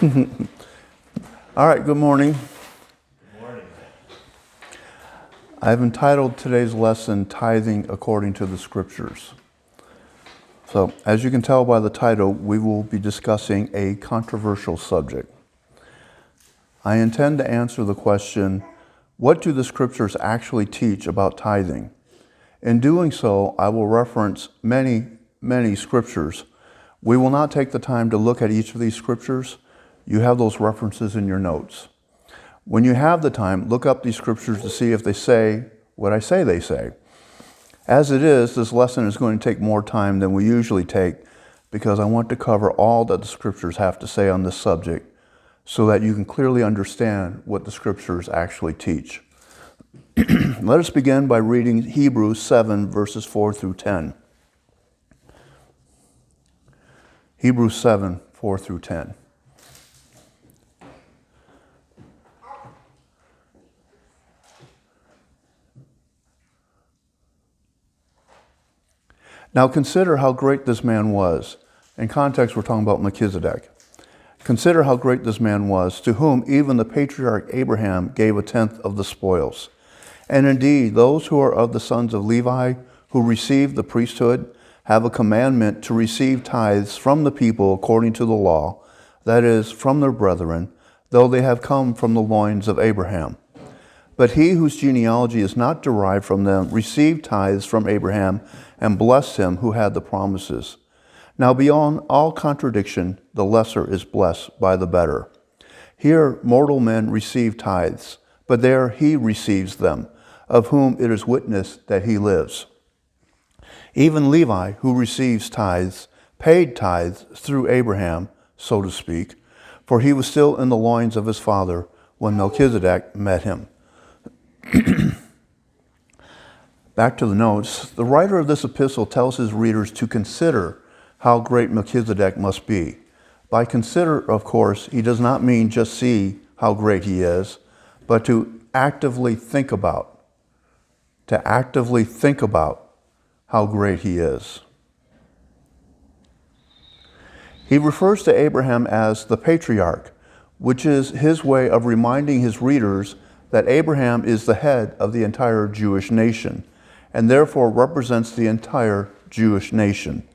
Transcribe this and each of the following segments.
All right, good morning. Good morning. I've entitled today's lesson, Tithing According to the Scriptures. So, as you can tell by the title, we will be discussing a controversial subject. I intend to answer the question, what do the Scriptures actually teach about tithing? In doing so, I will reference many Scriptures. We will not take the time to look at each of these Scriptures. You have those references in your notes. When you have the time, look up these Scriptures to see if they say what I say they say. As it is, this lesson is going to take more time than we usually take because I want to cover all that the Scriptures have to say on this subject so that you can clearly understand what the Scriptures actually teach. Let us begin by reading Hebrews 7, verses 4 through 10. Hebrews 7, 4 through 10. Now consider how great this man was. In context, we're talking about Melchizedek. Consider how great this man was, to whom even the patriarch Abraham gave a tenth of the spoils. And indeed, those who are of the sons of Levi, who receive the priesthood, have a commandment to receive tithes from the people according to the law, that is, from their brethren, though they have come from the loins of Abraham. But he whose genealogy is not derived from them received tithes from Abraham and blessed him who had the promises. Now beyond all contradiction, the lesser is blessed by the better. Here mortal men receive tithes, but there he receives them, of whom it is witnessed that he lives. Even Levi, who receives tithes, paid tithes through Abraham, so to speak, for he was still in the loins of his father when Melchizedek met him. Back to the notes. The writer of this epistle tells his readers to consider how great Melchizedek must be. By consider, of course, he does not mean just see how great he is, but to actively think about how great he is. He refers to Abraham as the patriarch, which is his way of reminding his readers that Abraham is the head of the entire Jewish nation, and therefore represents the entire Jewish nation.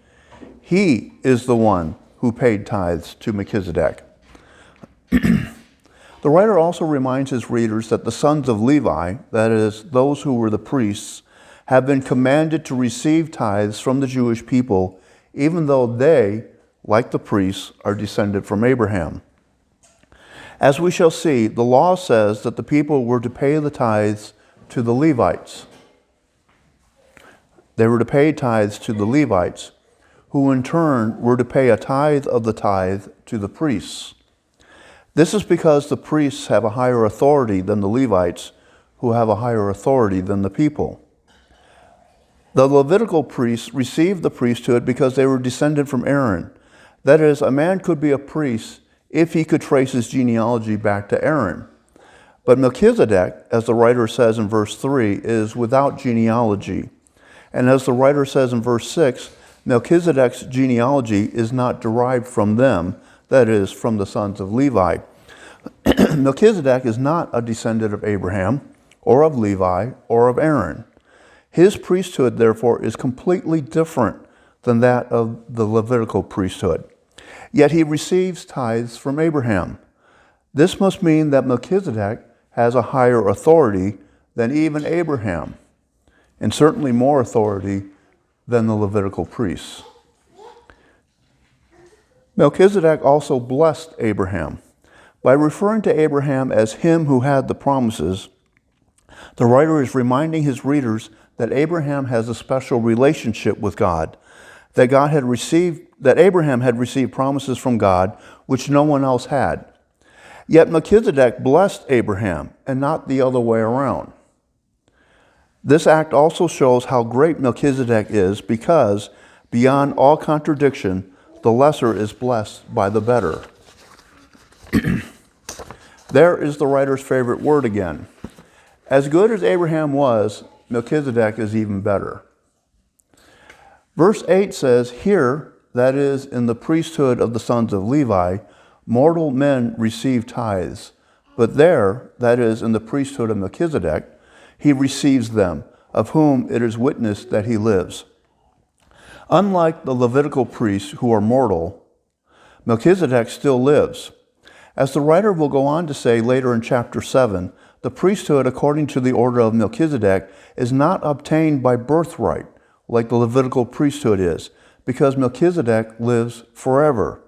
He is the one who paid tithes to Melchizedek. The writer also reminds his readers that the sons of Levi, that is, those who were the priests, have been commanded to receive tithes from the Jewish people, even though they, like the priests, are descended from Abraham. As we shall see, the law says that the people were to pay the tithes to the Levites. They were to pay tithes to the Levites, who in turn were to pay a tithe of the tithe to the priests. This is because the priests have a higher authority than the Levites, who have a higher authority than the people. The Levitical priests received the priesthood because they were descended from Aaron. That is, a man could be a priest if he could trace his genealogy back to Aaron. But Melchizedek, as the writer says in verse 3, is without genealogy. And as the writer says in verse 6, Melchizedek's genealogy is not derived from them, that is, from the sons of Levi. Melchizedek is not a descendant of Abraham, or of Levi, or of Aaron. His priesthood, therefore, is completely different than that of the Levitical priesthood. Yet he receives tithes from Abraham. This must mean that Melchizedek has a higher authority than even Abraham, and certainly more authority than the Levitical priests. Melchizedek also blessed Abraham. By referring to Abraham as him who had the promises, the writer is reminding his readers that Abraham has a special relationship with God, that Abraham had received promises from God which no one else had. Yet Melchizedek blessed Abraham and not the other way around. This act also shows how great Melchizedek is because, beyond all contradiction, the lesser is blessed by the better. There is the writer's favorite word again. As good as Abraham was, Melchizedek is even better. Verse 8 says, here, that is, in the priesthood of the sons of Levi, mortal men receive tithes, but there, that is, in the priesthood of Melchizedek, he receives them, of whom it is witnessed that he lives. Unlike the Levitical priests who are mortal, Melchizedek still lives. As the writer will go on to say later in chapter 7, the priesthood according to the order of Melchizedek is not obtained by birthright, like the Levitical priesthood is, because Melchizedek lives forever.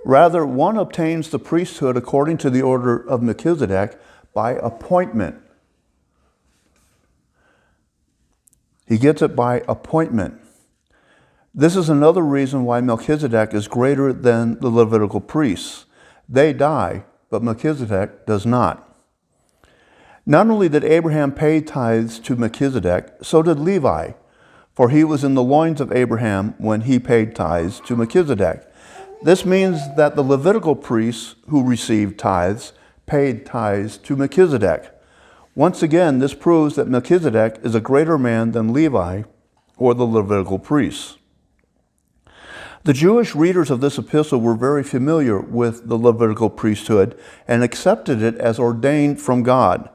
Rather, one obtains the priesthood according to the order of Melchizedek by appointment. He gets it by appointment. This is another reason why Melchizedek is greater than the Levitical priests. They die, but Melchizedek does not. Not only did Abraham pay tithes to Melchizedek, so did Levi, for he was in the loins of Abraham when he paid tithes to Melchizedek. This means that the Levitical priests who received tithes paid tithes to Melchizedek. Once again, this proves that Melchizedek is a greater man than Levi or the Levitical priests. The Jewish readers of this epistle were very familiar with the Levitical priesthood and accepted it as ordained from God.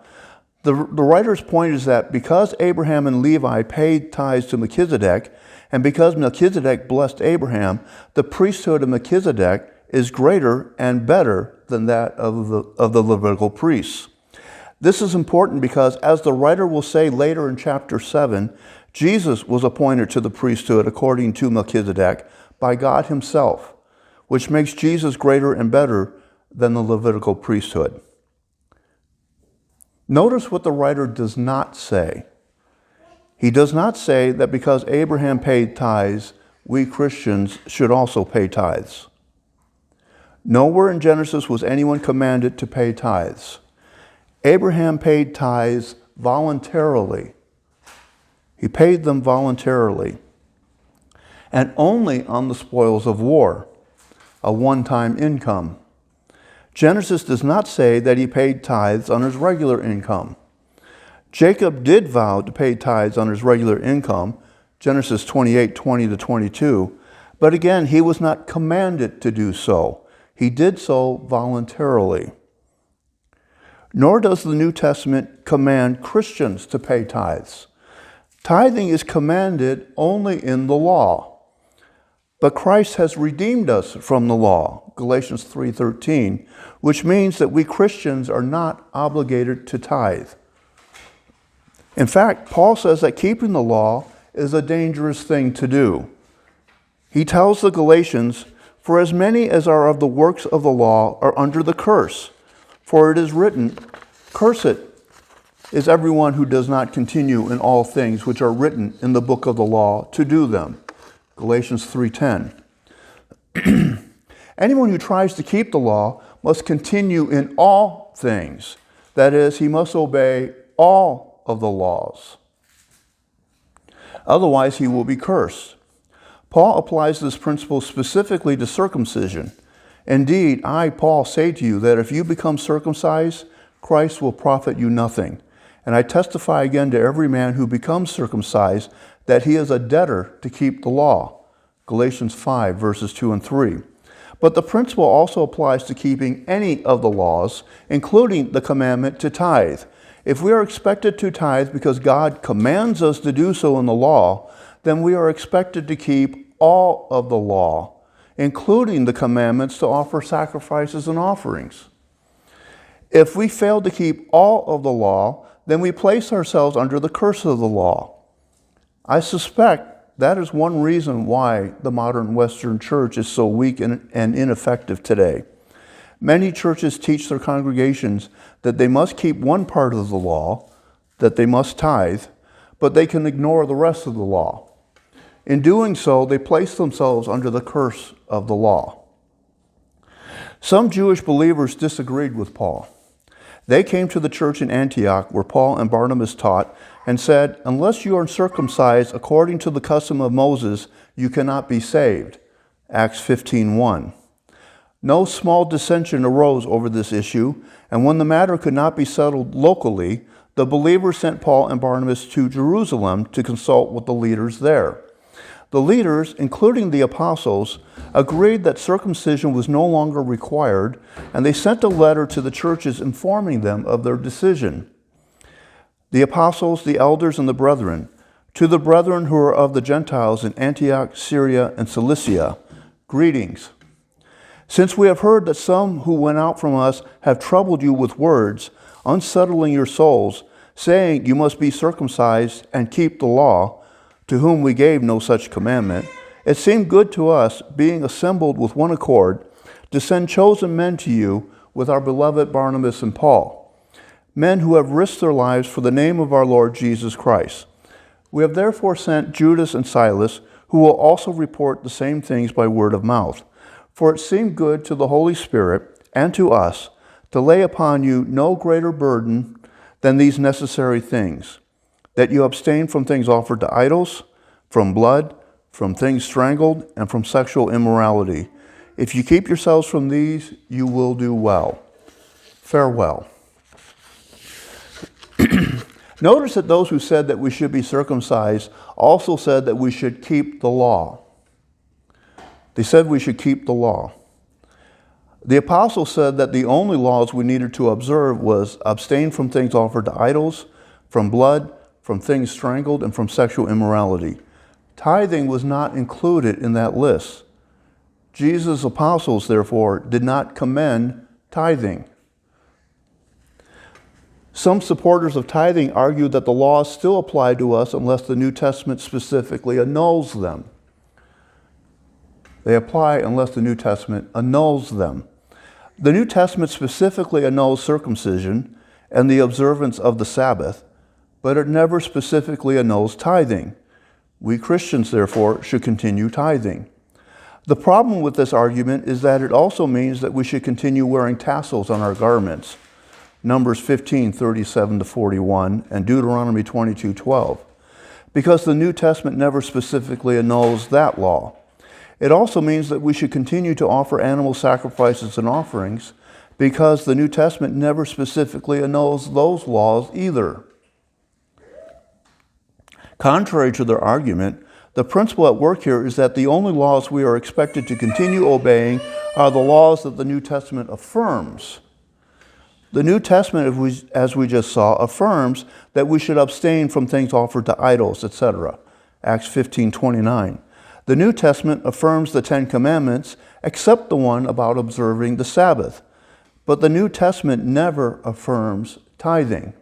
The writer's point is that because Abraham and Levi paid tithes to Melchizedek, and because Melchizedek blessed Abraham, the priesthood of Melchizedek is greater and better than that of the Levitical priests. This is important because, as the writer will say later in chapter 7, Jesus was appointed to the priesthood according to Melchizedek by God himself, which makes Jesus greater and better than the Levitical priesthood. Notice what the writer does not say. He does not say that because Abraham paid tithes, we Christians should also pay tithes. Nowhere in Genesis was anyone commanded to pay tithes. Abraham paid tithes voluntarily. He paid them voluntarily, and only on the spoils of war, a one-time income. Genesis does not say that he paid tithes on his regular income. Jacob did vow to pay tithes on his regular income, Genesis 28:20-22, but again, he was not commanded to do so. He did so voluntarily. Nor does the New Testament command Christians to pay tithes. Tithing is commanded only in the law. But Christ has redeemed us from the law, Galatians 3:13, which means that we Christians are not obligated to tithe. In fact, Paul says that keeping the law is a dangerous thing to do. He tells the Galatians, "For as many as are of the works of the law are under the curse. For it is written, Cursed is everyone who does not continue in all things which are written in the book of the law to do them." Galatians 3:10. Anyone who tries to keep the law must continue in all things. That is, he must obey all of the laws. Otherwise, he will be cursed. Paul applies this principle specifically to circumcision. "Indeed, I, Paul, say to you that if you become circumcised, Christ will profit you nothing. And I testify again to every man who becomes circumcised that he is a debtor to keep the law." Galatians 5, verses 2 and 3. But the principle also applies to keeping any of the laws, including the commandment to tithe. If we are expected to tithe because God commands us to do so in the law, then we are expected to keep all of the law, including the commandments to offer sacrifices and offerings. If we fail to keep all of the law, then we place ourselves under the curse of the law. I suspect that is one reason why the modern Western church is so weak and ineffective today. Many churches teach their congregations that they must keep one part of the law, that they must tithe, but they can ignore the rest of the law. In doing so, they place themselves under the curse of the law. Some Jewish believers disagreed with Paul. They came to the church in Antioch where Paul and Barnabas taught and said, "Unless you are circumcised according to the custom of Moses, you cannot be saved." Acts 15:1. No small dissension arose over this issue, and when the matter could not be settled locally, the believers sent Paul and Barnabas to Jerusalem to consult with the leaders there. The leaders, including the apostles, agreed that circumcision was no longer required, and they sent a letter to the churches informing them of their decision. The apostles, the elders, and the brethren, to the brethren who are of the Gentiles in Antioch, Syria, and Cilicia, greetings. Since we have heard that some who went out from us have troubled you with words, unsettling your souls, saying you must be circumcised and keep the law, to whom we gave no such commandment, it seemed good to us, being assembled with one accord, to send chosen men to you with our beloved Barnabas and Paul, men who have risked their lives for the name of our Lord Jesus Christ. We have therefore sent Judas and Silas, who will also report the same things by word of mouth. For it seemed good to the Holy Spirit and to us to lay upon you no greater burden than these necessary things, that you abstain from things offered to idols, from blood, from things strangled, and from sexual immorality. If you keep yourselves from these, you will do well. Farewell. Notice that those who said that we should be circumcised also said that we should keep the law. They said we should keep the law. The apostle said that the only laws we needed to observe was abstain from things offered to idols, from blood, from things strangled, and from sexual immorality. Tithing was not included in that list. Jesus' apostles, therefore, did not commend tithing. Some supporters of tithing argue that the laws still apply to us unless the New Testament specifically annuls them. They apply unless the New Testament annuls them. The New Testament specifically annuls circumcision and the observance of the Sabbath, but it never specifically annuls tithing. We Christians, therefore, should continue tithing. The problem with this argument is that it also means that we should continue wearing tassels on our garments. Numbers 15:37-41 and Deuteronomy 22:12, because the New Testament never specifically annuls that law. It also means that we should continue to offer animal sacrifices and offerings, because the New Testament never specifically annuls those laws either. Contrary to their argument, the principle at work here is that the only laws we are expected to continue obeying are the laws that the New Testament affirms. The New Testament, as we just saw, affirms that we should abstain from things offered to idols, etc. Acts 15:29. The New Testament affirms the Ten Commandments, except the one about observing the Sabbath. But the New Testament never affirms tithing.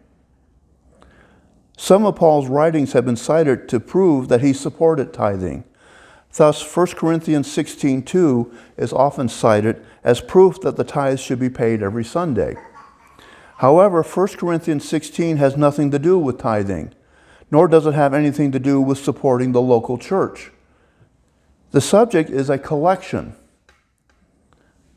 Some of Paul's writings have been cited to prove that he supported tithing. Thus, 1 Corinthians 16:2 is often cited as proof that the tithes should be paid every Sunday. However, 1 Corinthians 16 has nothing to do with tithing, nor does it have anything to do with supporting the local church. The subject is a collection.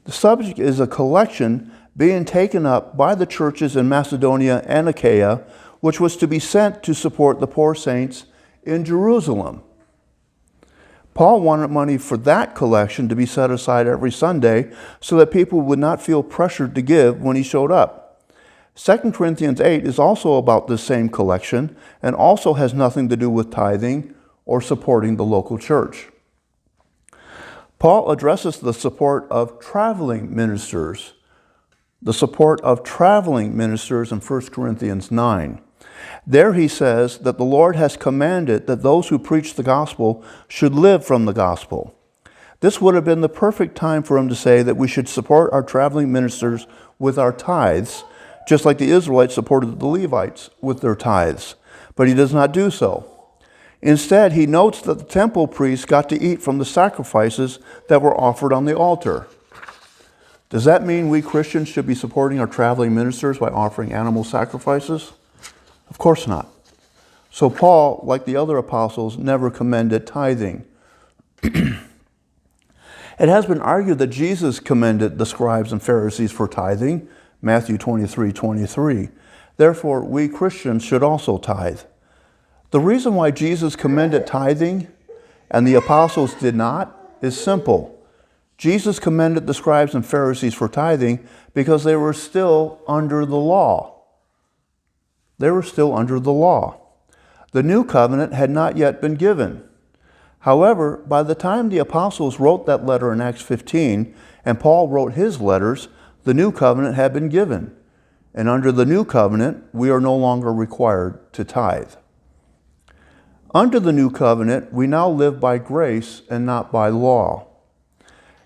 The subject is a collection being taken up by the churches in Macedonia and Achaia, which was to be sent to support the poor saints in Jerusalem. Paul wanted money for that collection to be set aside every Sunday so that people would not feel pressured to give when he showed up. 2 Corinthians 8 is also about this same collection and also has nothing to do with tithing or supporting the local church. Paul addresses the support of traveling ministers. The support of traveling ministers in 1 Corinthians 9. There he says that the Lord has commanded that those who preach the gospel should live from the gospel. This would have been the perfect time for him to say that we should support our traveling ministers with our tithes, just like the Israelites supported the Levites with their tithes. But he does not do so. Instead, he notes that the temple priests got to eat from the sacrifices that were offered on the altar. Does that mean we Christians should be supporting our traveling ministers by offering animal sacrifices? Of course not. So Paul, like the other apostles, never commended tithing. It has been argued that Jesus commended the scribes and Pharisees for tithing, Matthew 23:23. Therefore, we Christians should also tithe. The reason why Jesus commended tithing and the apostles did not is simple. Jesus commended the scribes and Pharisees for tithing because they were still under the law. They were still under the law. The new covenant had not yet been given. However, by the time the apostles wrote that letter in Acts 15, and Paul wrote his letters, the new covenant had been given. And under the new covenant, we are no longer required to tithe. Under the new covenant, we now live by grace and not by law.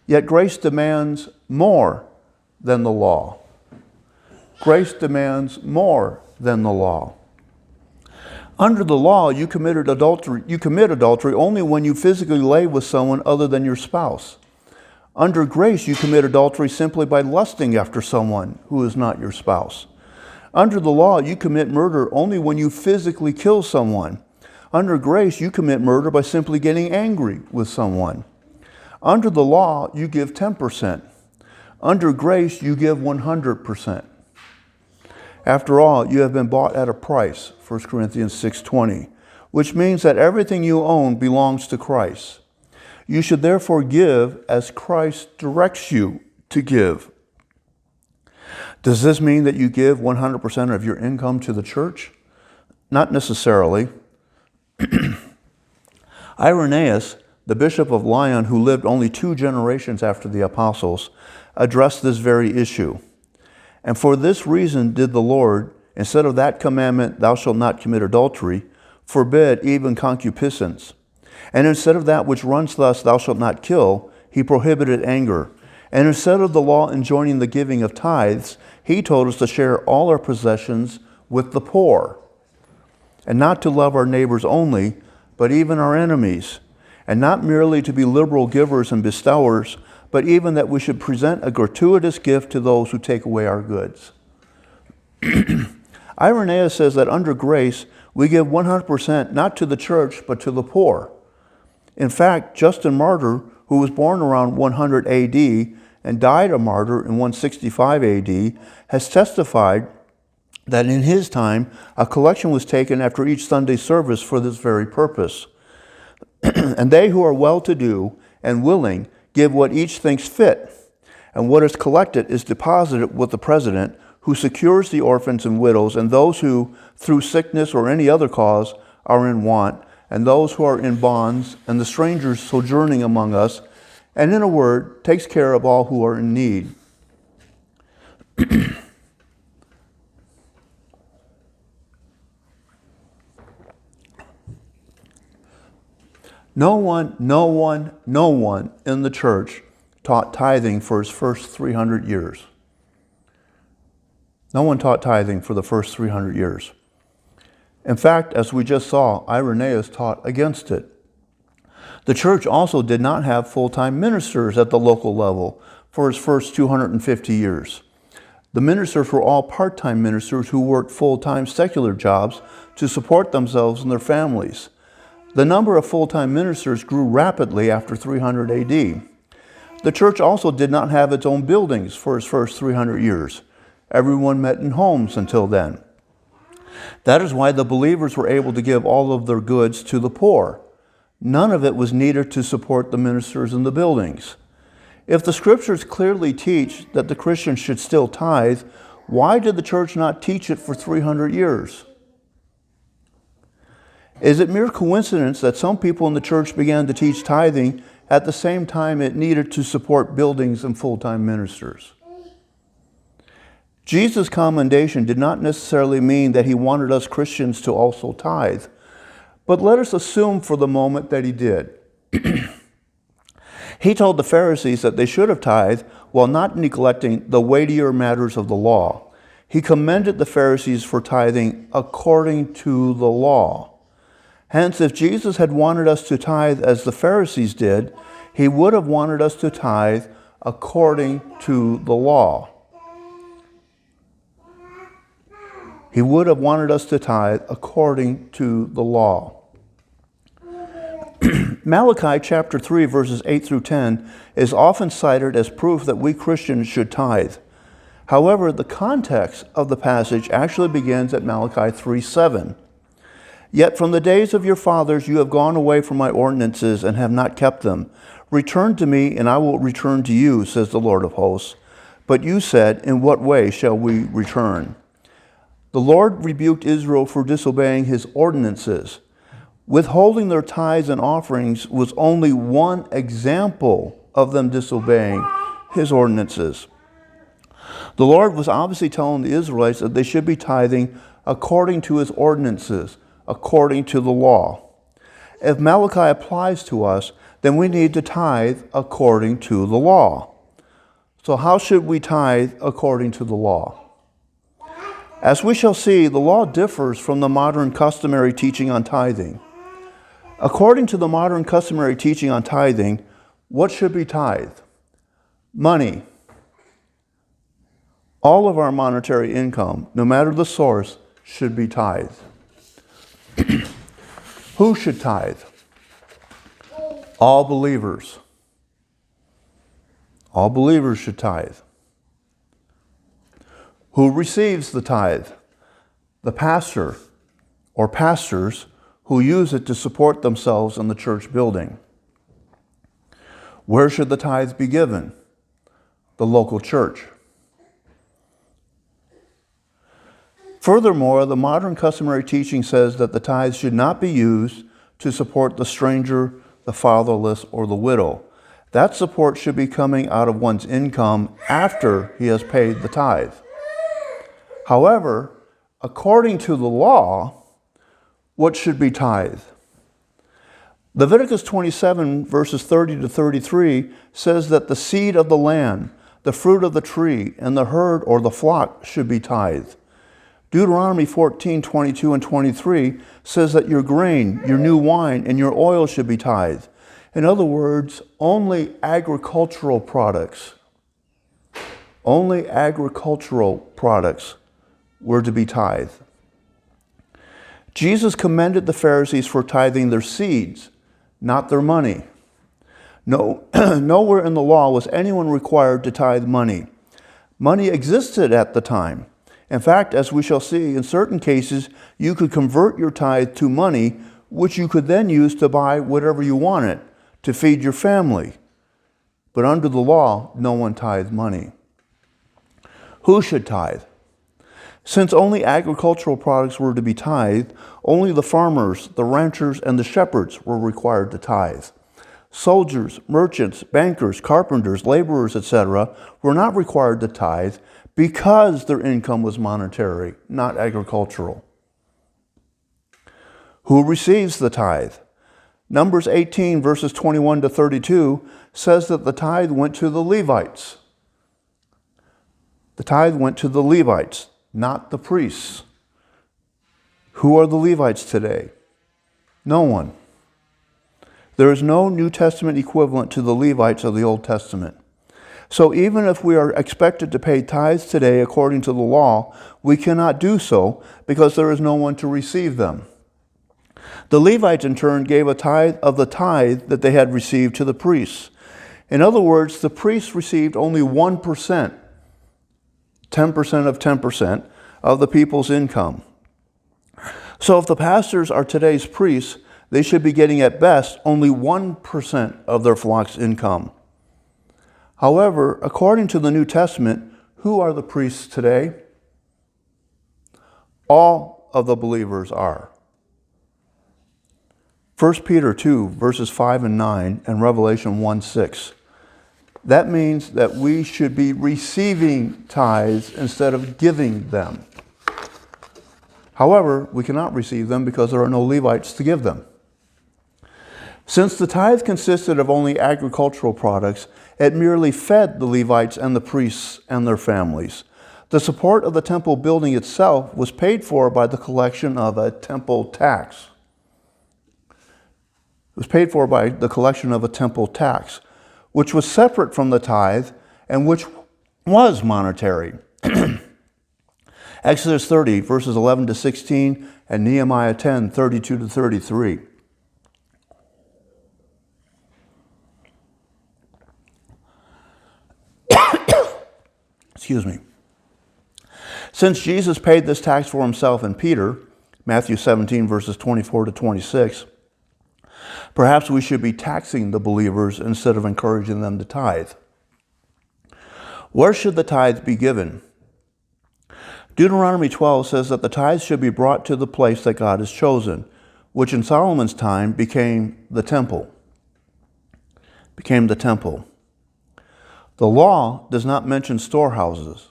Yet grace demands more than the law. Grace demands more than the law. Under the law, you commit adultery only when you physically lay with someone other than your spouse. Under grace, you commit adultery simply by lusting after someone who is not your spouse. Under the law, you commit murder only when you physically kill someone. Under grace, you commit murder by simply getting angry with someone. Under the law, you give 10%. Under grace, you give 100%. After all, you have been bought at a price, 1 Corinthians 6:20, which means that everything you own belongs to Christ. You should therefore give as Christ directs you to give. Does this mean that you give 100% of your income to the church? Not necessarily. Irenaeus, the bishop of Lyon, who lived only 2 generations after the apostles, addressed this very issue. And for this reason did the Lord, instead of that commandment, thou shalt not commit adultery, forbid even concupiscence. And instead of that which runs thus, thou shalt not kill, he prohibited anger. And instead of the law enjoining the giving of tithes, he told us to share all our possessions with the poor, and not to love our neighbors only, but even our enemies, and not merely to be liberal givers and bestowers, but even that we should present a gratuitous gift to those who take away our goods. Irenaeus says that under grace, we give 100% not to the church, but to the poor. In fact, Justin Martyr, who was born around 100 AD and died a martyr in 165 AD, has testified that in his time, a collection was taken after each Sunday service for this very purpose. And they who are well-to-do and willing give what each thinks fit, and what is collected is deposited with the president, who secures the orphans and widows and those who, through sickness or any other cause, are in want, and those who are in bonds, and the strangers sojourning among us, and in a word, takes care of all who are in need. No one in the church taught tithing for his first 300 years. No one taught tithing for the first 300 years. In fact, as we just saw, Irenaeus taught against it. The church also did not have full-time ministers at the local level for its first 250 years. The ministers were all part-time ministers who worked full-time secular jobs to support themselves and their families. The number of full-time ministers grew rapidly after 300 AD. The church also did not have its own buildings for its first 300 years. Everyone met in homes until then. That is why the believers were able to give all of their goods to the poor. None of it was needed to support the ministers in the buildings. If the scriptures clearly teach that the Christians should still tithe, why did the church not teach it for 300 years? Is it mere coincidence that some people in the church began to teach tithing at the same time it needed to support buildings and full-time ministers? Jesus' commendation did not necessarily mean that he wanted us Christians to also tithe, but let us assume for the moment that he did. He told the Pharisees that they should have tithed while not neglecting the weightier matters of the law. He commended the Pharisees for tithing according to the law. Hence, if Jesus had wanted us to tithe as the Pharisees did, he would have wanted us to tithe according to the law. He would have wanted us to tithe according to the law. Malachi chapter 3, verses 8 through 10 is often cited as proof that we Christians should tithe. However, the context of the passage actually begins at Malachi 3:7. Yet from the days of your fathers you have gone away from my ordinances and have not kept them. Return to me, and I will return to you, says the Lord of hosts. But you said, in what way shall we return? The Lord rebuked Israel for disobeying his ordinances. Withholding their tithes and offerings was only one example of them disobeying his ordinances. The Lord was obviously telling the Israelites that they should be tithing according to his ordinances, according to the law. If Malachi applies to us, then we need to tithe according to the law. So how should we tithe according to the law? As we shall see, the law differs from the modern customary teaching on tithing. According to the modern customary teaching on tithing, what should be tithed? Money. All of our monetary income, no matter the source, should be tithed. Who should tithe? All believers. All believers should tithe. Who receives the tithe? The pastor or pastors who use it to support themselves in the church building. Where should the tithes be given? The local church. Furthermore, the modern customary teaching says that the tithes should not be used to support the stranger, the fatherless, or the widow. That support should be coming out of one's income after he has paid the tithe. However, according to the law, what should be tithed? Leviticus 27, verses 30 to 33 says that the seed of the land, the fruit of the tree, and the herd or the flock should be tithed. Deuteronomy 14, 22 and 23 says that your grain, your new wine, and your oil should be tithed. In other words, only agricultural products were to be tithed. Jesus commended the Pharisees for tithing their seeds, not their money. Nowhere in the law was anyone required to tithe money. Money existed at the time. In fact, as we shall see, in certain cases, you could convert your tithe to money, which you could then use to buy whatever you wanted, to feed your family. But under the law, no one tithed money. Who should tithe? Since only agricultural products were to be tithed, only the farmers, the ranchers, and the shepherds were required to tithe. Soldiers, merchants, bankers, carpenters, laborers, etc. were not required to tithe because their income was monetary, not agricultural. Who receives the tithe? Numbers 18, verses 21 to 32 says that the tithe went to the Levites. The tithe went to the Levites, not the priests. Who are the Levites today? No one. There is no New Testament equivalent to the Levites of the Old Testament. So even if we are expected to pay tithes today according to the law, we cannot do so because there is no one to receive them. The Levites in turn gave a tithe of the tithe that they had received to the priests. In other words, the priests received only 1%, 10% of 10% of the people's income. So if the pastors are today's priests, they should be getting at best only 1% of their flock's income. However, according to the New Testament, who are the priests today? All of the believers are. 1 Peter 2, verses 5 and 9, and Revelation 1, 6. That means that we should be receiving tithes instead of giving them. However, we cannot receive them because there are no Levites to give them. Since the tithe consisted of only agricultural products, it merely fed the Levites and the priests and their families. The support of the temple building itself was paid for by the collection of a temple tax. It was paid for by the collection of a temple tax, which was separate from the tithe and which was monetary. Exodus 30, verses 11 to 16, and Nehemiah 10, 32 to 33. Excuse me. Since Jesus paid this tax for himself in Peter, Matthew 17, verses 24 to 26, perhaps we should be taxing the believers instead of encouraging them to tithe. Where should the tithe be given? Deuteronomy 12 says that the tithe should be brought to the place that God has chosen, which in Solomon's time became the temple. The law does not mention storehouses.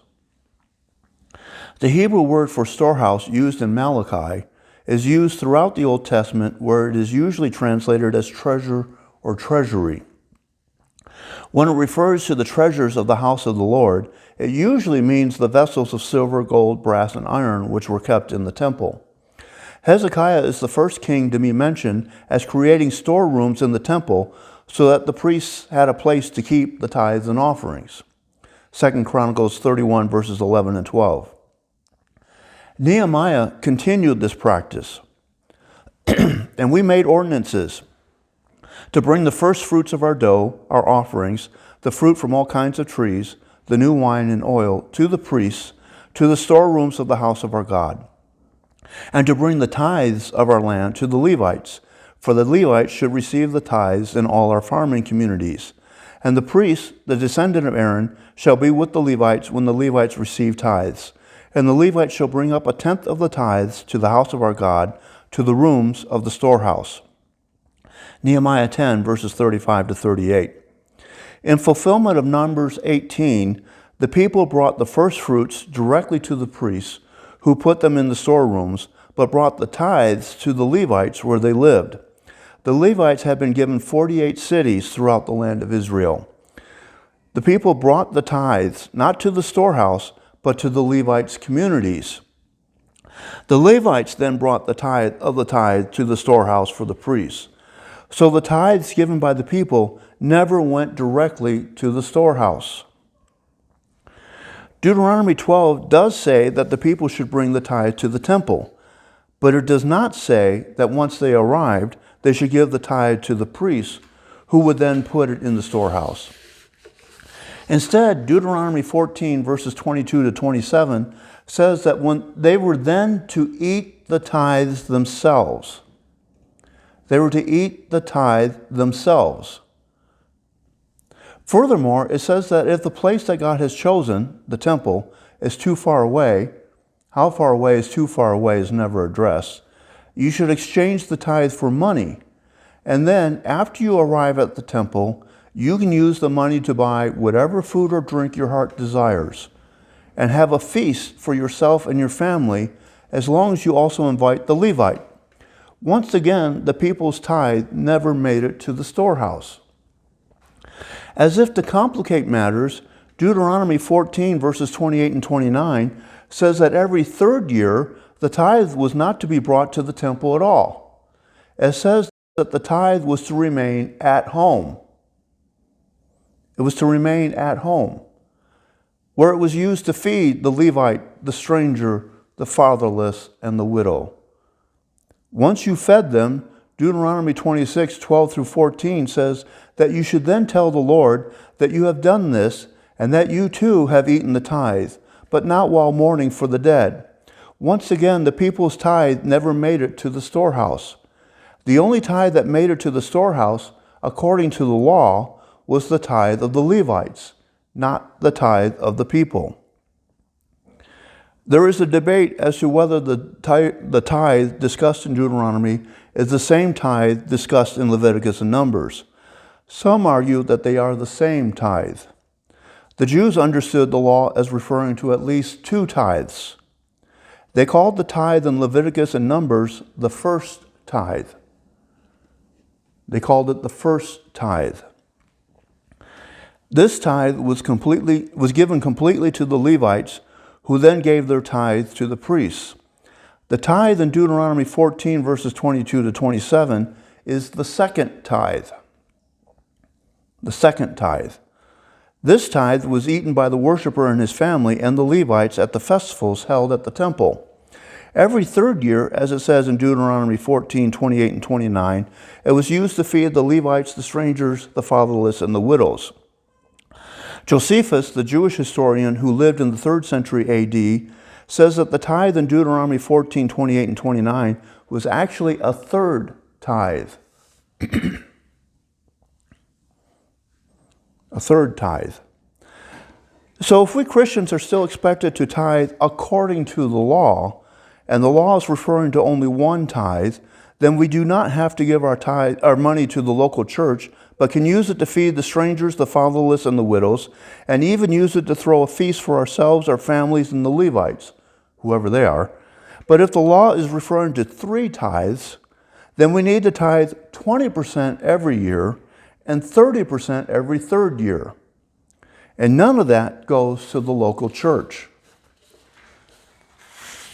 The Hebrew word for storehouse used in Malachi is used throughout the Old Testament, where it is usually translated as treasure or treasury. When it refers to the treasures of the house of the Lord, it usually means the vessels of silver, gold, brass, and iron which were kept in the temple. Hezekiah is the first king to be mentioned as creating storerooms in the temple so that the priests had a place to keep the tithes and offerings. 2 Chronicles 31 verses 11 and 12. Nehemiah continued this practice, and we made ordinances to bring the first fruits of our dough, our offerings, the fruit from all kinds of trees, the new wine and oil, to the priests, to the storerooms of the house of our God, and to bring the tithes of our land to the Levites, for the Levites should receive the tithes in all our farming communities. And the priests, the descendant of Aaron, shall be with the Levites when the Levites receive tithes. And the Levites shall bring up 1/10 of the tithes to the house of our God, to the rooms of the storehouse. Nehemiah 10, verses 35 to 38. In fulfillment of Numbers 18, the people brought the first fruits directly to the priests, who put them in the storerooms, but brought the tithes to the Levites where they lived. The Levites had been given 48 cities throughout the land of Israel. The people brought the tithes, not to the storehouse, but to the Levites' communities. The Levites then brought the tithe to the storehouse for the priests. So the tithes given by the people never went directly to the storehouse. Deuteronomy 12 does say that the people should bring the tithe to the temple, but it does not say that once they arrived, they should give the tithe to the priests, who would then put it in the storehouse. Instead, Deuteronomy 14, verses 22 to 27, says that when they were then to eat the tithes themselves. They were to eat the tithe themselves. Furthermore, it says that if the place that God has chosen, the temple, is too far away, how far away is too far away is never addressed, you should exchange the tithe for money. And then, after you arrive at the temple, you can use the money to buy whatever food or drink your heart desires, and have a feast for yourself and your family, as long as you also invite the Levite. Once again, the people's tithe never made it to the storehouse. As if to complicate matters, Deuteronomy 14, verses 28 and 29, says that every third year, the tithe was not to be brought to the temple at all. It says that the tithe was to remain at home. It was to remain at home, where it was used to feed the Levite, the stranger, the fatherless, and the widow. Once you fed them, Deuteronomy 26, 12 through 14 says that you should then tell the Lord that you have done this, and that you too have eaten the tithe, but not while mourning for the dead. Once again, the people's tithe never made it to the storehouse. The only tithe that made it to the storehouse, according to the law, was the tithe of the Levites, not the tithe of the people. There is a debate as to whether the tithe discussed in Deuteronomy is the same tithe discussed in Leviticus and Numbers. Some argue that they are the same tithe. The Jews understood the law as referring to at least two tithes. They called the tithe in Leviticus and Numbers the first tithe. They called it the first tithe. This tithe was given completely to the Levites, who then gave their tithe to the priests. The tithe in Deuteronomy 14, verses 22 to 27, is the second tithe. The second tithe. This tithe was eaten by the worshiper and his family and the Levites at the festivals held at the temple. Every third year, as it says in Deuteronomy 14, 28 and 29, it was used to feed the Levites, the strangers, the fatherless, and the widows. Josephus, the Jewish historian who lived in the 3rd century AD, says that the tithe in Deuteronomy 14, 28 and 29 was actually a third tithe. A third tithe. So if we Christians are still expected to tithe according to the law, and the law is referring to only one tithe, then we do not have to give our money to the local church, but can use it to feed the strangers, the fatherless, and the widows, and even use it to throw a feast for ourselves, our families, and the Levites, whoever they are. But if the law is referring to 3 tithes, then we need to tithe 20% every year and 30% every 3rd year. And none of that goes to the local church.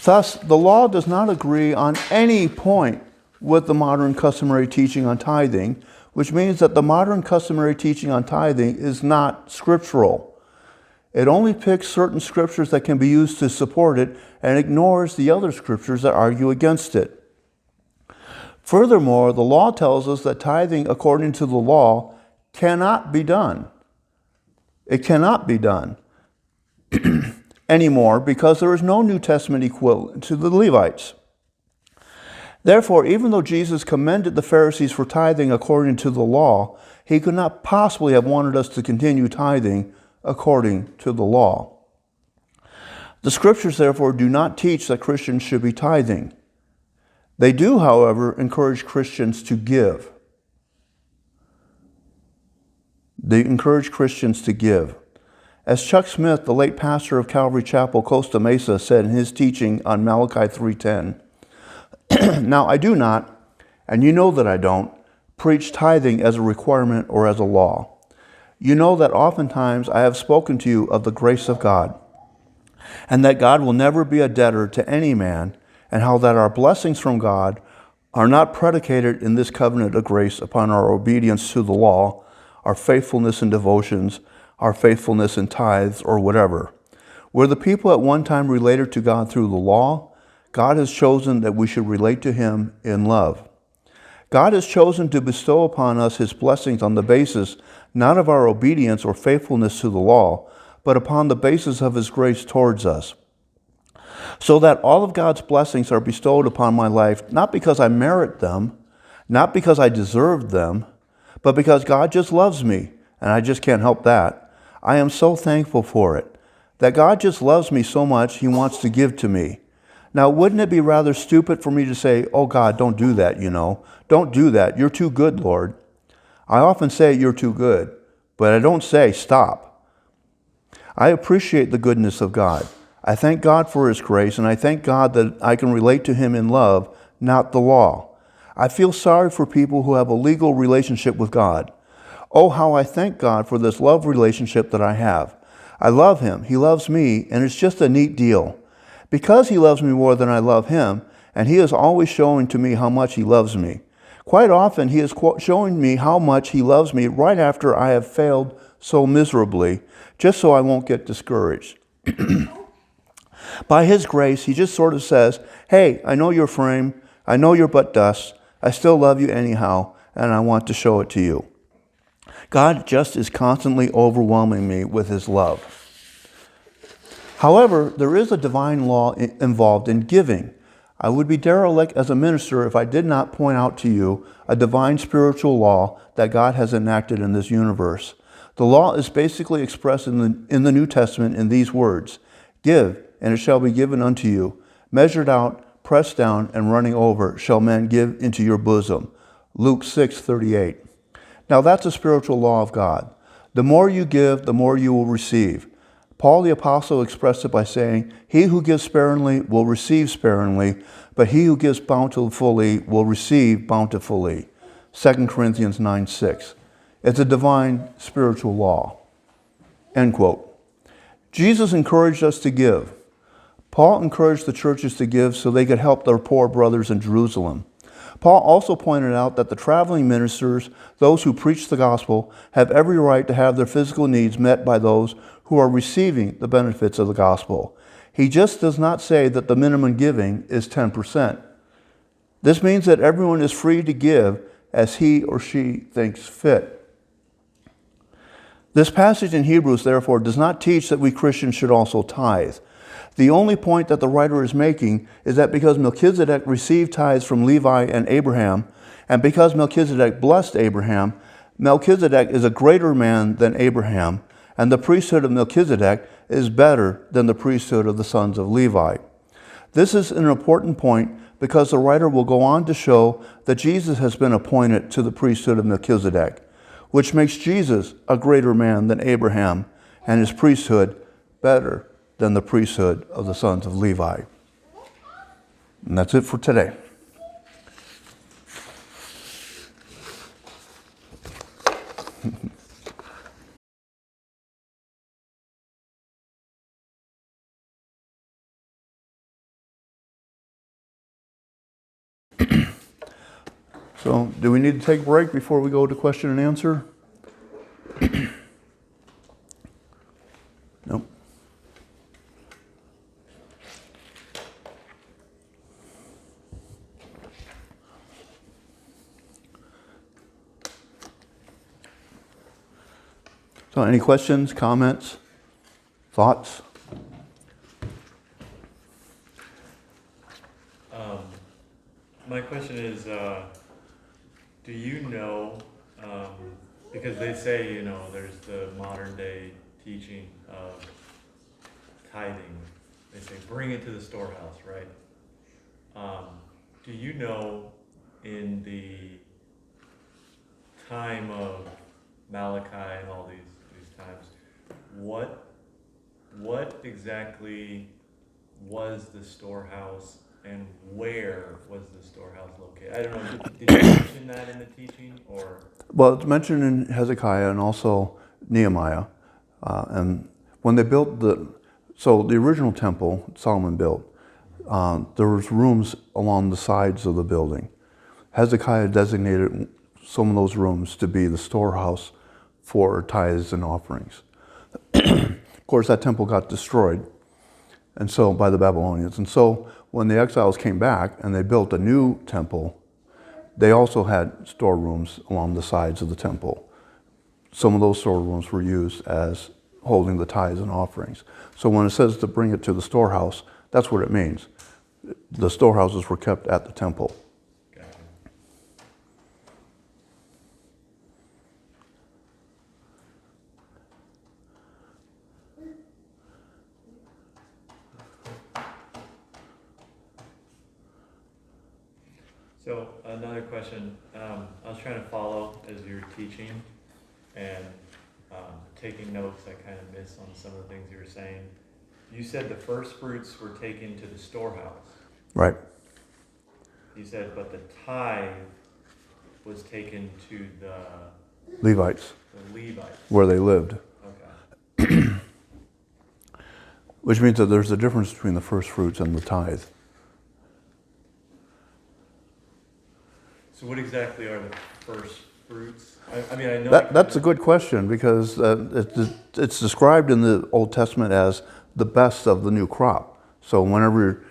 Thus, the law does not agree on any point with the modern customary teaching on tithing, which means that the modern customary teaching on tithing is not scriptural. It only picks certain scriptures that can be used to support it and ignores the other scriptures that argue against it. Furthermore, the law tells us that tithing according to the law cannot be done. It cannot be done anymore because there is no New Testament equivalent to the Levites. Therefore, even though Jesus commended the Pharisees for tithing according to the law, he could not possibly have wanted us to continue tithing according to the law. The scriptures, therefore, do not teach that Christians should be tithing. They do, however, encourage Christians to give. They encourage Christians to give. As Chuck Smith, the late pastor of Calvary Chapel, Costa Mesa, said in his teaching on Malachi 3:10, "Now I do not, and you know that I don't, preach tithing as a requirement or as a law. You know that oftentimes I have spoken to you of the grace of God, and that God will never be a debtor to any man, and how that our blessings from God are not predicated in this covenant of grace upon our obedience to the law, our faithfulness in devotions, our faithfulness in tithes, or whatever. Where the people at one time related to God through the law, God has chosen that we should relate to him in love. God has chosen to bestow upon us his blessings on the basis not of our obedience or faithfulness to the law, but upon the basis of his grace towards us. So that all of God's blessings are bestowed upon my life, not because I merit them, not because I deserve them, but because God just loves me, and I just can't help that. I am so thankful for it, that God just loves me so much he wants to give to me. Now, wouldn't it be rather stupid for me to say, oh God, don't do that, Don't do that. You're too good, Lord. I often say you're too good, but I don't say stop. I appreciate the goodness of God. I thank God for his grace, and I thank God that I can relate to him in love, not the law. I feel sorry for people who have a legal relationship with God. Oh, how I thank God for this love relationship that I have. I love him, he loves me, and it's just a neat deal. Because he loves me more than I love him, and he is always showing to me how much he loves me. Quite often, he is showing me how much he loves me right after I have failed so miserably, just so I won't get discouraged. By his grace, he just sort of says, hey, I know your frame, I know you're but dust, I still love you anyhow, and I want to show it to you. God just is constantly overwhelming me with his love. However, there is a divine law involved in giving. I would be derelict as a minister if I did not point out to you a divine spiritual law that God has enacted in this universe. The law is basically expressed in the New Testament in these words: give, and it shall be given unto you. Measured out, pressed down, and running over, shall men give into your bosom. Luke 6:38. Now that's a spiritual law of God. The more you give, the more you will receive. Paul the Apostle expressed it by saying, he who gives sparingly will receive sparingly, but he who gives bountifully will receive bountifully. 2 Corinthians 9:6. It's a divine spiritual law. End quote. Jesus encouraged us to give. Paul encouraged the churches to give so they could help their poor brothers in Jerusalem. Paul also pointed out that the traveling ministers, those who preach the gospel, have every right to have their physical needs met by those who are receiving the benefits of the gospel. He just does not say that the minimum giving is 10%. This means that everyone is free to give as he or she thinks fit. This passage in Hebrews, therefore, does not teach that we Christians should also tithe. The only point that the writer is making is that because Melchizedek received tithes from Levi and Abraham, and because Melchizedek blessed Abraham, Melchizedek is a greater man than Abraham, and the priesthood of Melchizedek is better than the priesthood of the sons of Levi. This is an important point because the writer will go on to show that Jesus has been appointed to the priesthood of Melchizedek, which makes Jesus a greater man than Abraham and his priesthood better than the priesthood of the sons of Levi. And that's it for today. So, do we need to take a break before we go to question and answer? Nope. So, any questions, comments, thoughts? My question is, do you know, because they say, there's the modern day teaching of tithing. They say, bring it to the storehouse, right? Do you know in the time of Malachi and all these times, what exactly was the storehouse and where was the storehouse located? I don't know, did you mention that in the teaching, or? Well, it's mentioned in Hezekiah and also Nehemiah. And when they built the original temple Solomon built, there was rooms along the sides of the building. Hezekiah designated some of those rooms to be the storehouse for tithes and offerings. Of course, that temple got destroyed, and so by the Babylonians. And so when the exiles came back and they built a new temple, they also had storerooms along the sides of the temple. Some of those storerooms were used as holding the tithes and offerings. So when it says to bring it to the storehouse, that's what it means. The storehouses were kept at the temple. Gotcha. So another question, I was trying to follow as you're teaching and taking notes. I kind of missed on some of the things you were saying. You said the first fruits were taken to the storehouse. Right. You said, but the tithe was taken to the Levites, Levites. where they lived. Okay. Which means that there's a difference between the first fruits and the tithe. So what exactly are the first fruits? I mean, I know That's a good question because it's described in the Old Testament as the best of the new crop. So whenever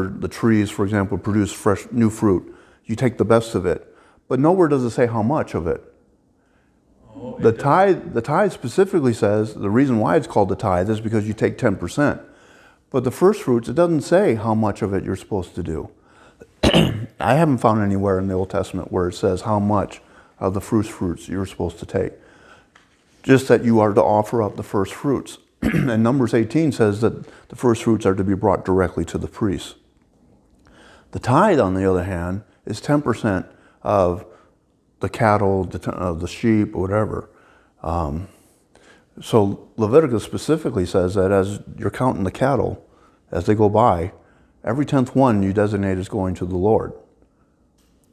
the trees, for example, produce fresh new fruit, you take the best of it. But nowhere does it say how much of it. Oh, The tithe specifically says the reason why it's called the tithe is because you take 10%. But the first fruits, it doesn't say how much of it you're supposed to do. I haven't found anywhere in the Old Testament where it says how much of the first fruits you're supposed to take. Just that you are to offer up the first fruits. And Numbers 18 says that the first fruits are to be brought directly to the priest. The tithe, on the other hand, is 10% of the cattle, of the sheep, whatever. So Leviticus specifically says that as you're counting the cattle, as they go by, every 10th one you designate as going to the Lord,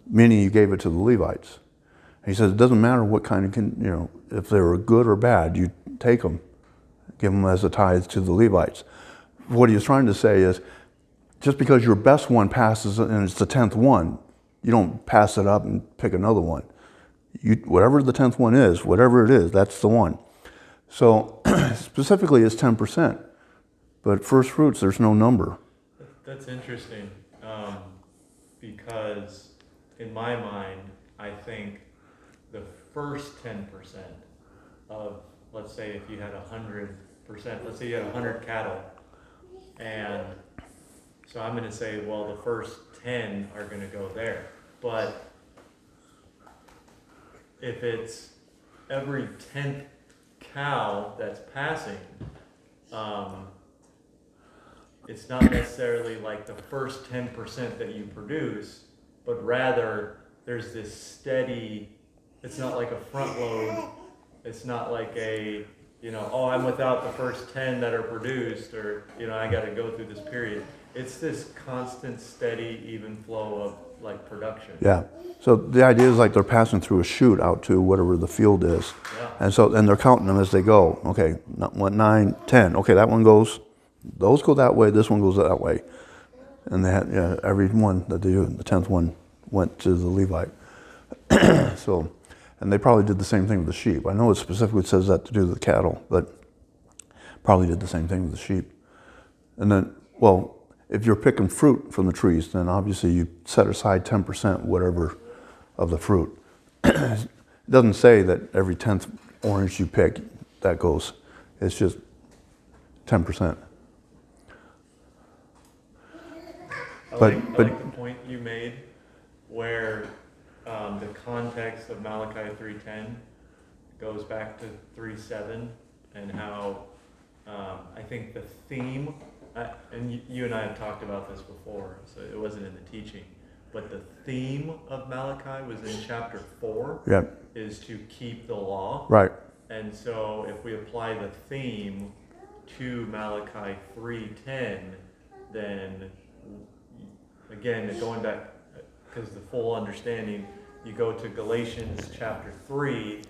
meaning you gave it to the Levites. And he says it doesn't matter what kind of, if they were good or bad, you take them, give them as a tithe to the Levites. What he was trying to say is, just because your best one passes and it's the 10th one, you don't pass it up and pick another one. Whatever the 10th one is, whatever it is, that's the one. So specifically it's 10%, but first fruits, there's no number. That's interesting, because in my mind, I think the first 10% of, let's say if you had 100%, let's say you had 100 cattle, and so I'm going to say, well, the first 10 are going to go there. But if it's every 10th cow that's passing, it's not necessarily like the first 10% that you produce, but rather there's this steady, it's not like a front load, it's not like a, oh, I'm without the first 10 that are produced, or, I got to go through this period. It's this constant, steady, even flow of like production. Yeah. So the idea is like they're passing through a chute out to whatever the field is. Yeah. And they're counting them as they go. Okay, 9, 10. Okay, that one goes, those go that way, this one goes that way. And they had, every one that they do, the 10th one went to the Levite. So, and they probably did the same thing with the sheep. I know it specifically says that to do with the cattle, but probably did the same thing with the sheep. And then, well, if you're picking fruit from the trees, then obviously you set aside 10%, whatever, of the fruit. It doesn't say that every 10th orange you pick, that goes. It's just 10%. I like the point you made where the context of Malachi 3:10 goes back to 3:7, and how I think the theme, and you and I have talked about this before, so it wasn't in the teaching, but the theme of Malachi was in chapter 4, is to keep the law. Right. And so if we apply the theme to Malachi 3:10, then again, going back, because the full understanding, you go to Galatians chapter 3,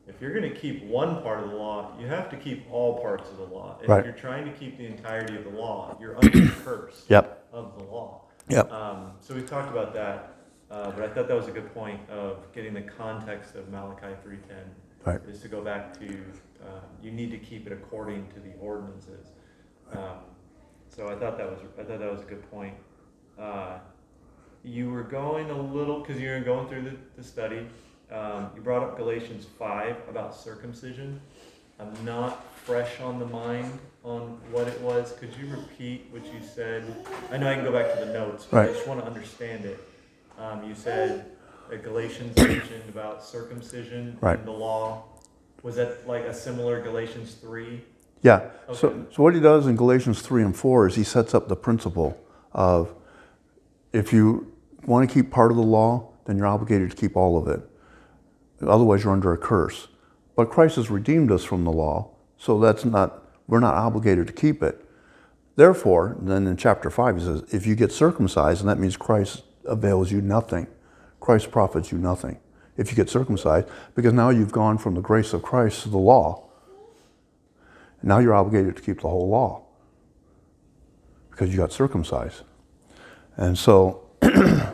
if you're going to keep one part of the law, you have to keep all parts of the law. If Right. you're trying to keep the entirety of the law, you're under the curse of the law. Yep. So we talked about that, but I thought that was a good point of getting the context of Malachi 3:10, Right. is to go back to, you need to keep it according to the ordinances. So I thought that was a good point. You were going a little, because you were going through the study, you brought up Galatians 5 about circumcision. I'm not fresh on the mind on what it was. Could you repeat what you said? I know I can go back to the notes, but I just want to understand it. You said that Galatians mentioned about circumcision in the law. Was that like a similar Galatians 3? Yeah. Okay. So what he does in Galatians 3 and 4 is he sets up the principle of, if you want to keep part of the law, then you're obligated to keep all of it. Otherwise, you're under a curse. But Christ has redeemed us from the law, so we're not obligated to keep it. Therefore, then in chapter 5, he says, if you get circumcised, and that means Christ avails you nothing. Christ profits you nothing if you get circumcised, because now you've gone from the grace of Christ to the law. Now you're obligated to keep the whole law because you got circumcised. And so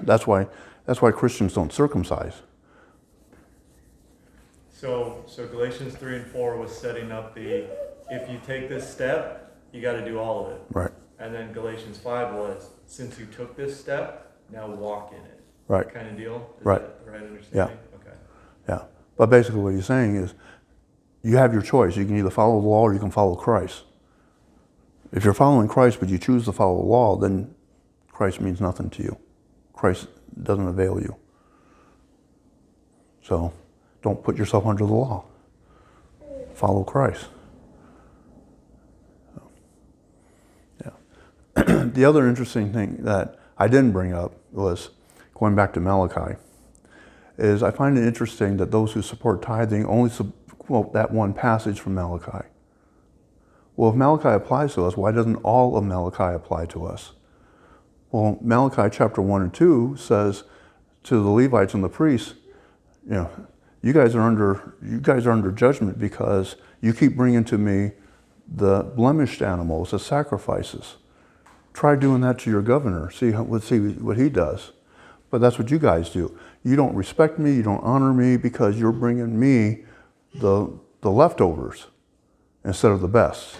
that's why Christians don't circumcise. So Galatians 3 and 4 was setting up if you take this step, you got to do all of it. Right. And then Galatians 5 was, since you took this step, now walk in it. Right. Kind of deal? Is Right. that the right understanding? Yeah. Okay. Yeah. But basically what he's saying is, you have your choice. You can either follow the law or you can follow Christ. If you're following Christ but you choose to follow the law, then Christ means nothing to you. Christ doesn't avail you. So don't put yourself under the law. Follow Christ. Yeah. The other interesting thing that I didn't bring up was, going back to Malachi, is I find it interesting that those who support tithing only quote that one passage from Malachi. Well, if Malachi applies to us, why doesn't all of Malachi apply to us? Well, Malachi chapter 1 and 2 says to the Levites and the priests, you guys are under judgment because you keep bringing to me the blemished animals as sacrifices. Try doing that to your governor. See what he does. But that's what you guys do. You don't respect me. You don't honor me because you're bringing me the leftovers instead of the best.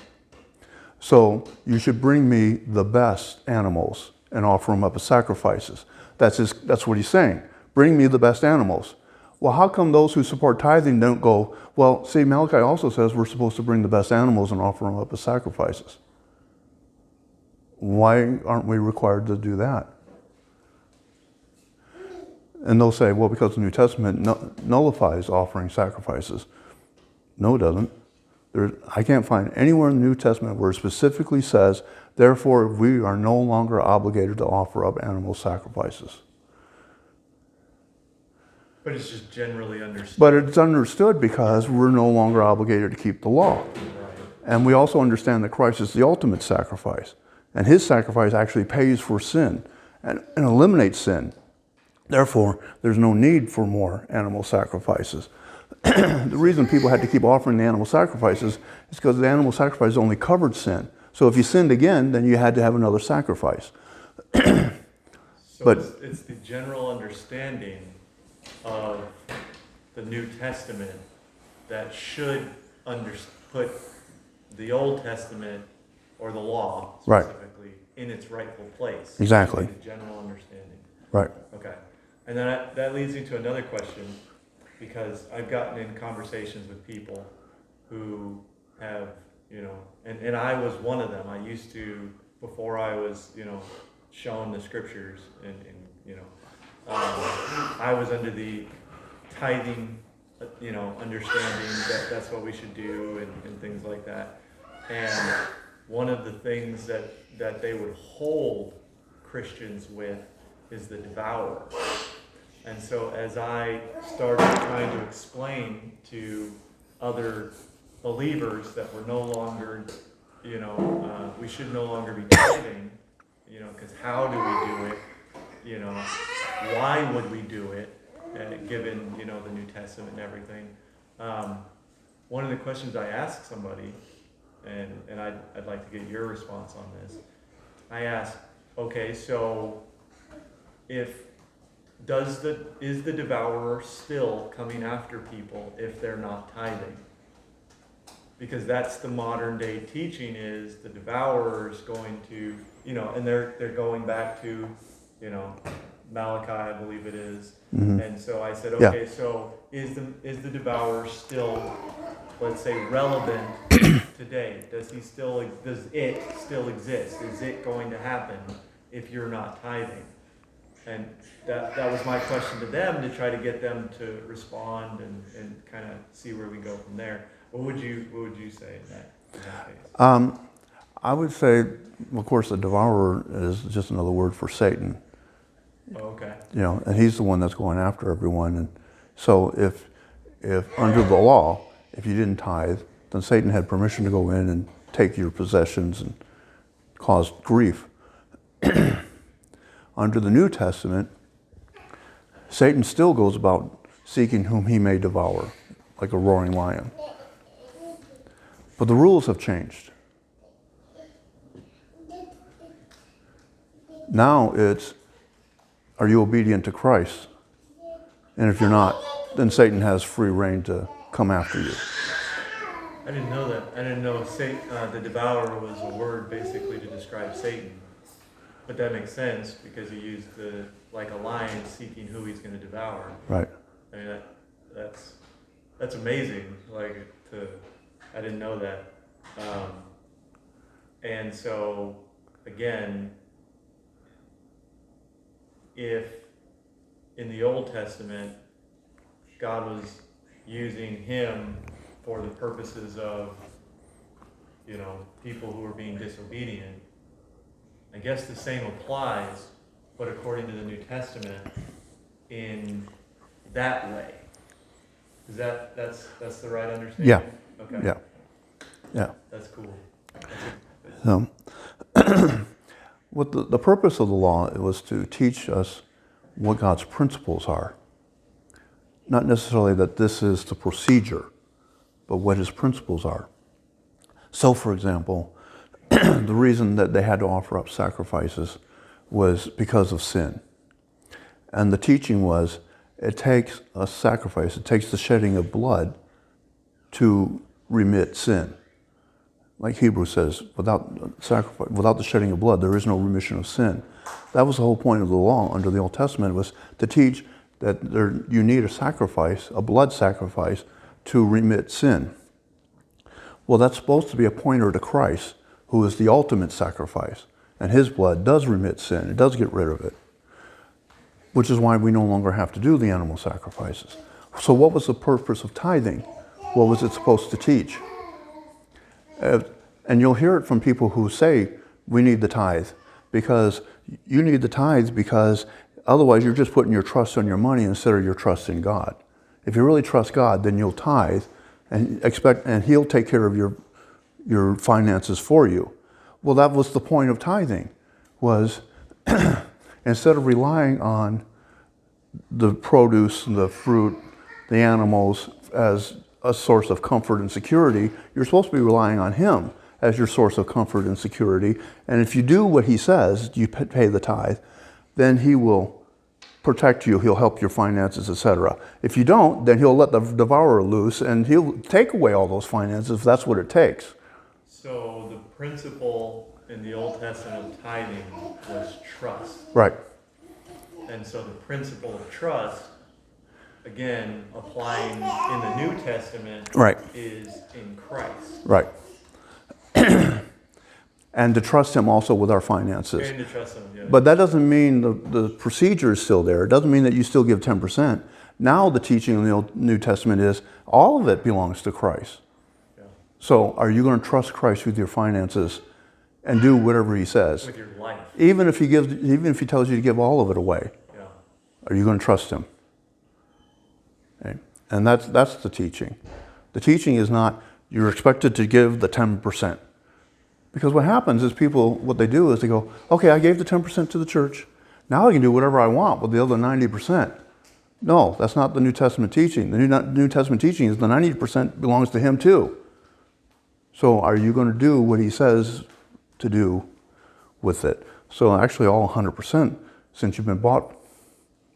So you should bring me the best animals and offer them up as sacrifices. That's what he's saying. Bring me the best animals. Well, how come those who support tithing don't go, well, see, Malachi also says we're supposed to bring the best animals and offer them up as sacrifices. Why aren't we required to do that? And they'll say, well, because the New Testament nullifies offering sacrifices. No, it doesn't. I can't find anywhere in the New Testament where it specifically says Therefore, we are no longer obligated to offer up animal sacrifices. But it's just generally understood. But it's understood because we're no longer obligated to keep the law. Right. And we also understand that Christ is the ultimate sacrifice. And his sacrifice actually pays for sin and eliminates sin. Therefore, there's no need for more animal sacrifices. The reason people had to keep offering the animal sacrifices is because the animal sacrifice only covered sin. So if you sinned again, then you had to have another sacrifice. So But- it's the general understanding of the New Testament that should put the Old Testament or the law Right. specifically in its rightful place. Exactly. The general understanding. Right. Okay. And then that leads me to another question, because I've gotten in conversations with people who have, and I was one of them. I used to, before I was, shown the scriptures and I was under the tithing, understanding that that's what we should do and things like that. And one of the things that they would hold Christians with is the devourer. And so as I started trying to explain to other believers that we're no longer, we should no longer be tithing, because how do we do it? Why would we do it, given, the New Testament and everything? One of the questions I asked somebody, and I'd like to get your response on this. I asked, okay, so is the devourer still coming after people if they're not tithing? Because that's the modern day teaching, is the devourer is going to, and they're going back to, Malachi, I believe it is. Mm-hmm. And so I said, okay, so is the devourer still, let's say, relevant today? Does it still exist? Is it going to happen if you're not tithing? And that was my question to them, to try to get them to respond and kind of see where we go from there. What would you say in that case? I would say, of course, the devourer is just another word for Satan. Oh, okay. And he's the one that's going after everyone. And so if under the law, if you didn't tithe, then Satan had permission to go in and take your possessions and cause grief. Under the New Testament, Satan still goes about seeking whom he may devour, like a roaring lion. But the rules have changed. Now it's, are you obedient to Christ? And if you're not, then Satan has free reign to come after you. I didn't know that. I didn't know the devourer was a word basically to describe Satan. But that makes sense, because he used like a lion seeking who he's going to devour. Right. I mean, that's amazing. I didn't know that. And so, again, if in the Old Testament God was using him for the purposes of, people who were being disobedient, I guess the same applies, but according to the New Testament, in that way. Is that's the right understanding? Yeah. Okay. Yeah. That's cool. So, what the purpose of the law was to teach us what God's principles are. Not necessarily that this is the procedure, but what his principles are. So, for example, the reason that they had to offer up sacrifices was because of sin. And the teaching was, it takes a sacrifice, it takes the shedding of blood to remit sin. Like Hebrews says, without sacrifice, without the shedding of blood, there is no remission of sin. That was the whole point of the law under the Old Testament, was to teach that you need a sacrifice, a blood sacrifice, to remit sin. Well, that's supposed to be a pointer to Christ, who is the ultimate sacrifice. And his blood does remit sin. It does get rid of it. Which is why we no longer have to do the animal sacrifices. So what was the purpose of tithing? What was it supposed to teach? And you'll hear it from people who say, we need the tithe, because you need the tithe because otherwise you're just putting your trust on your money instead of your trust in God. If you really trust God, then you'll tithe and He'll take care of your finances for you. Well, that was the point of tithing, was instead of relying on the produce, the fruit, the animals as a source of comfort and security, you're supposed to be relying on Him as your source of comfort and security. And if you do what He says, you pay the tithe, then He will protect you, He'll help your finances, etc. If you don't, then He'll let the devourer loose and He'll take away all those finances if that's what it takes. So the principle in the Old Testament of tithing was trust. Right. And so the principle of trust, again, applying in the New Testament, Right. is in Christ. Right. And to trust Him also with our finances. And to trust Him, yeah. But that doesn't mean the procedure is still there. It doesn't mean that you still give 10%. Now the teaching in the New Testament is all of it belongs to Christ. Yeah. So are you going to trust Christ with your finances and do whatever He says? With your life. Even if He tells you to give all of it away, Yeah. are you going to trust Him? Okay. And that's the teaching. The teaching is not you're expected to give the 10%. Because what happens is what they do is they go, okay, I gave the 10% to the church. Now I can do whatever I want with the other 90%. No, that's not the New Testament teaching. The New Testament teaching is the 90% belongs to Him too. So are you going to do what He says to do with it? So actually all 100%, since you've been bought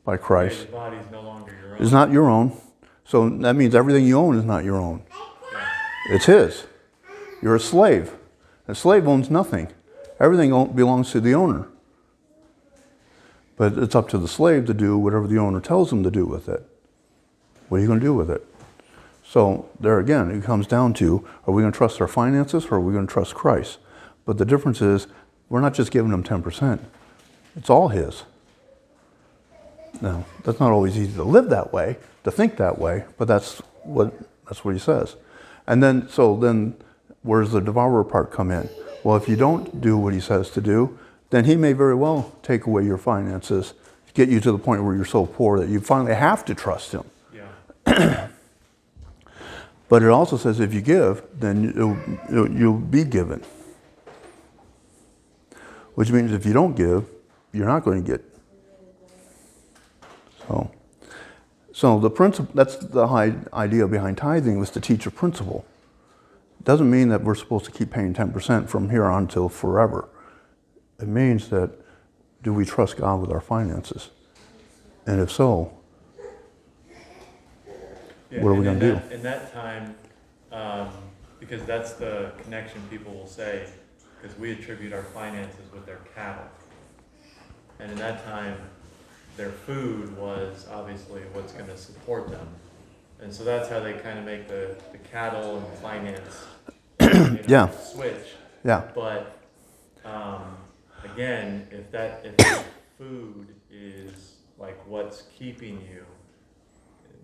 by Christ, The body is no longer your own. is not your own. So that means everything you own is not your own. Yeah. It's His. You're a slave. A slave owns nothing. Everything belongs to the owner. But it's up to the slave to do whatever the owner tells him to do with it. What are you going to do with it? So there again, it comes down to, are we going to trust our finances or are we going to trust Christ? But the difference is, we're not just giving Him 10%. It's all His. Now, that's not always easy to live that way, to think that way, but that's what He says. And then, where's the devourer part come in? Well, if you don't do what He says to do, then He may very well take away your finances, get you to the point where you're so poor that you finally have to trust Him. Yeah. But it also says if you give, then you'll be given. Which means if you don't give, you're not going to get. So the principle, that's the idea behind tithing, was to teach a principle. It doesn't mean that we're supposed to keep paying 10% from here on till forever. It means that, do we trust God with our finances? And if so, what are we going to do? In that time, because that's the connection people will say, because we attribute our finances with their cattle. And in that time, their food was obviously what's going to support them. And so that's how they kind of make the cattle and finance Yeah. switch. Yeah. But again, if the food is like what's keeping you,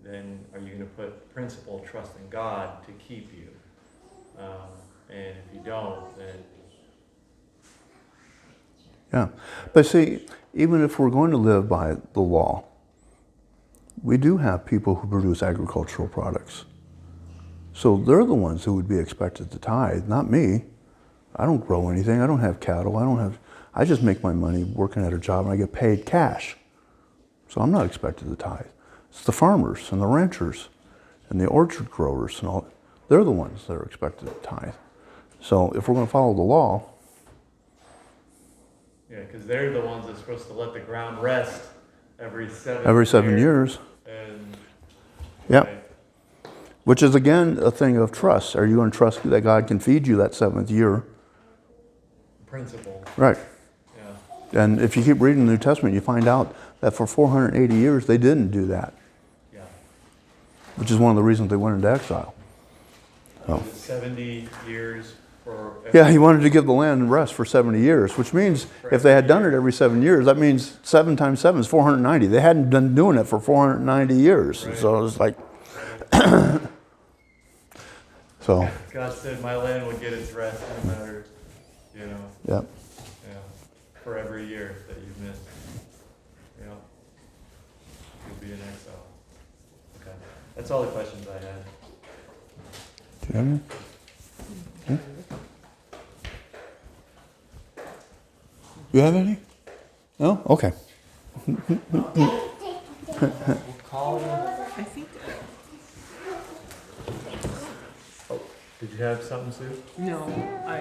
then are you going to put principle trust in God to keep you? And if you don't, then Yeah. But see, even if we're going to live by the law, we do have people who produce agricultural products. So they're the ones who would be expected to tithe, not me. I don't grow anything. I don't have cattle. I just make my money working at a job and I get paid cash. So I'm not expected to tithe. It's the farmers and the ranchers and the orchard growers and all. They're the ones that are expected to tithe. So if we're going to follow the law, yeah, because they're the ones that's supposed to let the ground rest every 7 years. And Yeah. right, Which is again a thing of trust. Are you going to trust that God can feed you that 7th year? principle. Right. Yeah. And if you keep reading the New Testament, you find out that for 480 years they didn't do that. Yeah. Which is one of the reasons they went into exile. Was it 70 years for. Yeah, he wanted to give the land rest for 70 years, which means if they had done it every 7 years, that means 7 times 7 is 490. They hadn't been doing it for 490 years. Right. So it was like, so, God said my land would get its rest no matter, you know. yeah. for every year that you've missed. You know, you'll be in exile. Okay, that's all the questions I had. Do you have any? You have any? No? Okay. We'll call you. I think, Oh, did you have something, Sue? no, I,